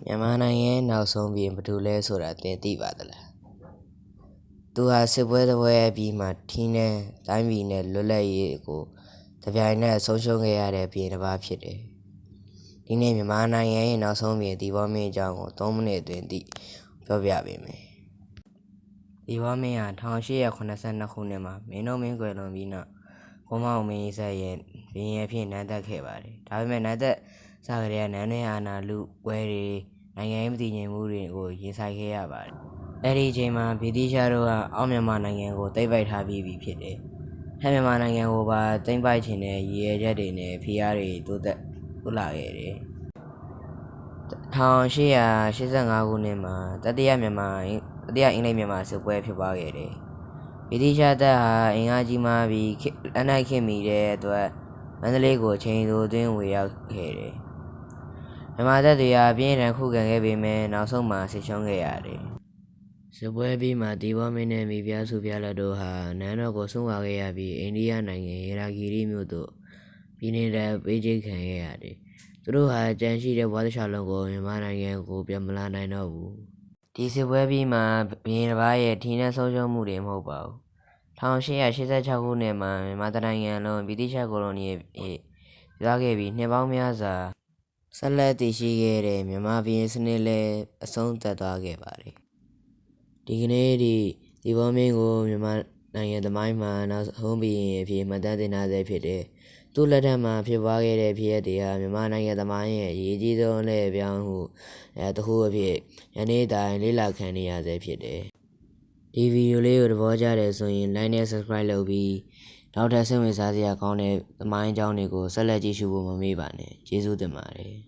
မြန်မာနိုင်ငံရဲ့နောက်ဆုံးဘုရင်ဘယ်သူလဲဆိုတာသင်သိပါသလား။သူဟာစစ်ပွဲတစ်ပွဲအပြီးမှာထင်းနဲ့တိုင်းပြည်နဲ့လွတ်လပ်ရေးကိုတစ်ပြိုင်နက်ဆုံးရှုံးခဲ့ရတဲ့ဘုရင်တစ်ပါးဖြစ်တယ်။ဒီနေ့မြန်မာနိုင်ငံရဲ့နောက်ဆုံးဘုရင်သီပေါမင်းအကြောင်းကို3မိနစ်အတွင်းပြောပြပေးမယ်။သီပေါမင်းဟာ1882ခုနှစ်မှာမင်းတို့မင်းကွယ်လွန်ပြီးနောက်ကိုမောင်မင်းကြီးဆက်ရဲ့ဘုရင်အဖြစ်နန်းသက်ခဲ့ပါတယ်။ဒါပေမဲ့နန်းသက်စကတည်းကနန်းတွင်းအာဏာလုပွဲတွေနိုင်ငံရေးမတည်ငြိမ်မှုတွေကိုရင်ဆိုင်ခဲ့ရပါတယ်။အဲဒီအချိန်မှာဗြိတိသျှတို့ကအောက်မြန်မာနိုင်ငံကိုသိမ်းပိုက်ထားပြီးပြီဖြစ်တယ်။ဟဲ့မြန်မာနိုင်ငံကိုပါသိမ်းပိုက်ခြင်းနဲ့ရည်ရွယ်ချက်တွေနဲ့ဖိအားတွေတိုးလာခဲ့တယ်။1885ခုနှစ်မှာတတိယအင်္ဂလိပ်မြန်မာစစ်ပွဲဖြစ်ပွားခဲ့တယ်။ဗြိတိသျှတပ်ဟာအင်အားကြီးမားပြီးလက်နက်ခေတ်မီတဲ့အတွက်မန္တလေးကိုချိန်တိုအတွင်းဝင်ရောက်ခဲ့တယ်။မြန်မာတပ်တွေဟာပြင်းထန်ခုခံခဲ့ပေမဲ့နောက်ဆုံးမှာစစ်ရှုံးခဲ့ရတယ်။စစ်ပွဲပြီးမှသီပေါမင်းနဲ့မိဖုရားစုဖုရားလက်တို့ဟာနန်းတော်ကိုစွန့်ခွာခဲ့ရပြီးအိန္ဒိယနိုင်ငံရေရာဂီရိမြို့သို့ပြည်နှင်ဒဏ်ပေးခြင်းခံခဲ့ရတယ်။သူတို့ဟာကြံရှိတဲ့ဘဝတစ်လျှောက်လုံးကိုမြန်မာနိုင်ငံကိုပြန်မလာနိုင်တော့ဘူး။ဒီစစ်ပွဲပြီးမှဘုရင်တစ်ပါးရဲ့ထင်းနဲ့ဆုံးရှုံးမှုတွေမဟုတ်ပါဘူး။1886ခုနှစ်မှာမြန်မာနိုင်ငံလုံးဗြိတိသျှကိုလိုနီသွားခဲ့ပြီးနှစ်ပေါင်းများစွာဆက်လက်တည်ရှိခဲ့တဲ့မြန်မာဘုရင်စနစ်လည်းအဆုံးသတ်သွားခဲ့ပါတယ်။ဒီကနေ့ဒီသီပေါမင်းကိုမြန်မာနိုင်ငံသမိုင်းမှာနောက်ဆုံးဘုရင်အဖြစ်မှတ်တမ်းတင်ထားဆဲဖြစ်တယ်။သူ့လက်ထက်မှာဖြစ်ပွားခဲ့တဲ့ဖြစ်ရပ်တွေဟာမြန်မာနိုင်ငံသမိုင်းရဲ့အရေးကြီးဆုံးလှည့်ပြောင်းမှုတစ်ခုအဖြစ်ယနေ့တိုင်လေ့လာခံနေရဆဲဖြစ်တယ်။ဒီဗီဒီယိုလေးကိုသဘောကျတယ်ဆိုရင် like နဲ့ subscribe လုပ်ပြီးနောက်ထပ်စိတ်ဝင်စားစရာကောင်းတဲ့သမိုင်းအကြောင်းတွေကိုဆက်လက်ကြည့်ရှုဖို့မမေ့ပါနဲ့။ကျေးဇူးတင်ပါတယ်။